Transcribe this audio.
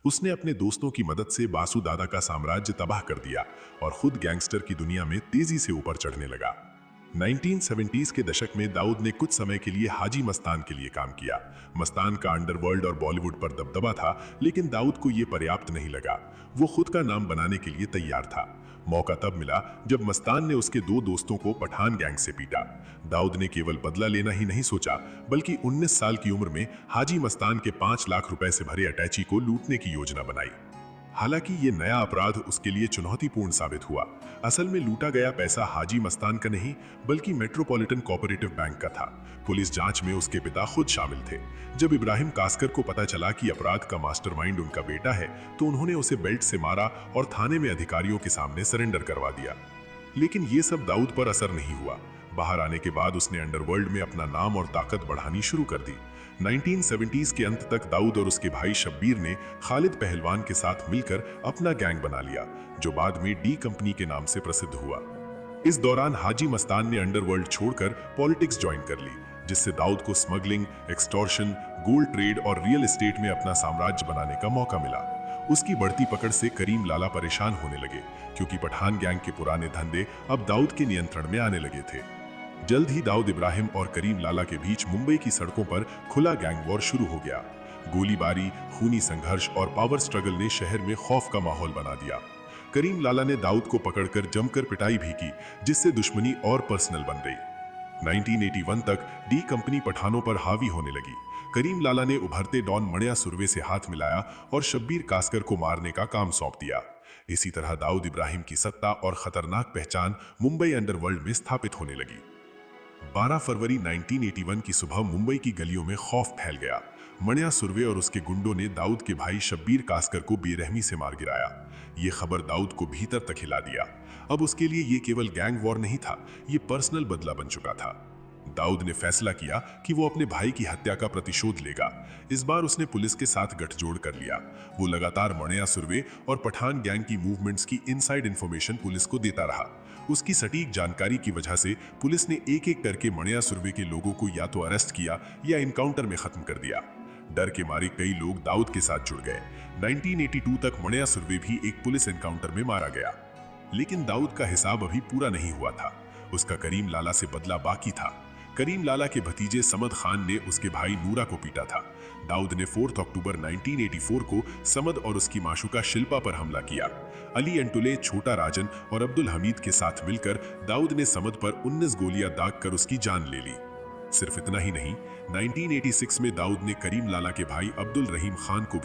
उसने अपने दोस्तों की मदद से बासु दादा का साम्राज्य तबाह कर दिया और खुद गैंगस्टर की दुनिया में तेजी से ऊपर चढ़ने लगा। 1970s के दशक में दाऊद ने कुछ समय के लिए हाजी मस्तान के लिए काम किया। मस्तान का अंडरवर्ल्ड और बॉलीवुड पर दबदबा था, लेकिन दाऊद को यह पर्याप्त नहीं लगा। वो खुद का नाम बनाने के लिए तैयार था। मौका तब मिला जब मस्तान ने उसके दो दोस्तों को पठान गैंग से पीटा। दाऊद ने केवल बदला लेना ही नहीं सोचा, बल्कि 19 साल की उम्र में हाजी मस्तान के 5 लाख रुपए से भरे अटैची को लूटने की योजना बनाई। हालांकि ये नया अपराध उसके लिए चुनौतीपूर्ण साबित हुआ। असल में लूटा गया पैसा हाजी मस्तान का नहीं, बल्कि मेट्रोपॉलिटन कोऑपरेटिव बैंक का था। पुलिस जांच में उसके पिता खुद शामिल थे। जब इब्राहिम कास्कर को पता चला कि अपराध का मास्टरमाइंड उनका बेटा है, तो उन्होंने उसे बेल्ट से मारा और थाने में अधिकारियों के सामने सरेंडर करवा दिया। लेकिन ये सब दाऊद पर असर नहीं हुआ। बाहर आने के बाद उसने अंडरवर्ल्ड में अपना नाम और ताकत बढ़ानी शुरू कर दी। 1970s के अंत तक दाऊद और उसके भाई शब्बीर ने खालिद पहलवान के साथ मिलकर अपना गैंग बना लिया, जो बाद में डी कंपनी के नाम से प्रसिद्ध हुआ। इस दौरान हाजी मस्तान ने अंडरवर्ल्ड छोड़कर पॉलिटिक्स ज्वाइन कर ली, जिससे दाऊद को स्मगलिंग, एक्सटॉर्शन, गोल्ड ट्रेड और रियल एस्टेट में अपना साम्राज्य बनाने का मौका मिला। उसकी बढ़ती पकड़ से करीम लाला परेशान होने लगे, क्योंकि पठान गैंग के पुराने धंधे अब दाऊद के नियंत्रण में आने लगे थे। जल्द ही दाऊद इब्राहिम और करीम लाला के बीच मुंबई की सड़कों पर खुला गैंग वॉर शुरू हो गया। गोलीबारी, खूनी संघर्ष और पावर स्ट्रगल ने शहर में खौफ का माहौल बना दिया। करीम लाला ने दाऊद को पकड़कर जमकर पिटाई भी की, जिससे दुश्मनी और पर्सनल बन गई। 1981 तक डी कंपनी पठानों पर हावी होने लगी। करीम लाला ने उभरते डॉन मणिया सुरवे से हाथ मिलाया और शब्बीर कास्कर को मारने का काम सौंप दिया। इसी तरह दाऊद इब्राहिम की सत्ता और खतरनाक पहचान मुंबई अंडरवर्ल्ड में स्थापित होने लगी। 12 फरवरी 1981 की सुबह मुंबई की गलियों में खौफ फैल गया। मणिया सुरवे और उसके गुंडों ने दाऊद के भाई शब्बीर कास्कर को बेरहमी से मार गिराया। यह खबर दाऊद को भीतर तक हिला दिया। अब उसके लिए यह केवल गैंग वॉर नहीं था, यह पर्सनल बदला बन चुका था। दाऊद ने फैसला किया कि वो अपने भाई की हत्या का प्रतिशोध लेगा। इस बार उसने पुलिस के साथ गठजोड़ कर लिया। वो लगातार मणिया सुरवे और पठान गैंग की मूवमेंट्स की इनसाइड इंफॉर्मेशन पुलिस को देता रहा। उसकी सटीक जानकारी की वजह से पुलिस ने एक एक करके मणिया सुरवे के लोगों को या तो अरेस्ट किया या इनकाउंटर में खत्म कर दिया। डर के मारे कई लोग दाऊद के साथ जुड़ गए। 1982 तक मणिया सुरवे भी एक पुलिस एनकाउंटर में मारा गया। लेकिन दाऊद का हिसाब अभी पूरा नहीं हुआ था। उसका करीम लाला से बदला बाकी था। करीम लाला के भतीजे समद खान ने उसके भाई नूरा को पीटा था। दाऊद ने 4 अक्टूबर 1984 को समद और उसकी माशुका शिल्पा पर हमला किया। अली अंटुले, छोटा राजन और अब्दुल हमीद के साथ मिलकर दाऊद ने समद पर 19 गोलियां दागकर उसकी जान ले ली। सिर्फ इतना ही नहीं, 1986 में दाऊद ने करीम लाला के भाई अब्दुल रहीम खान को भी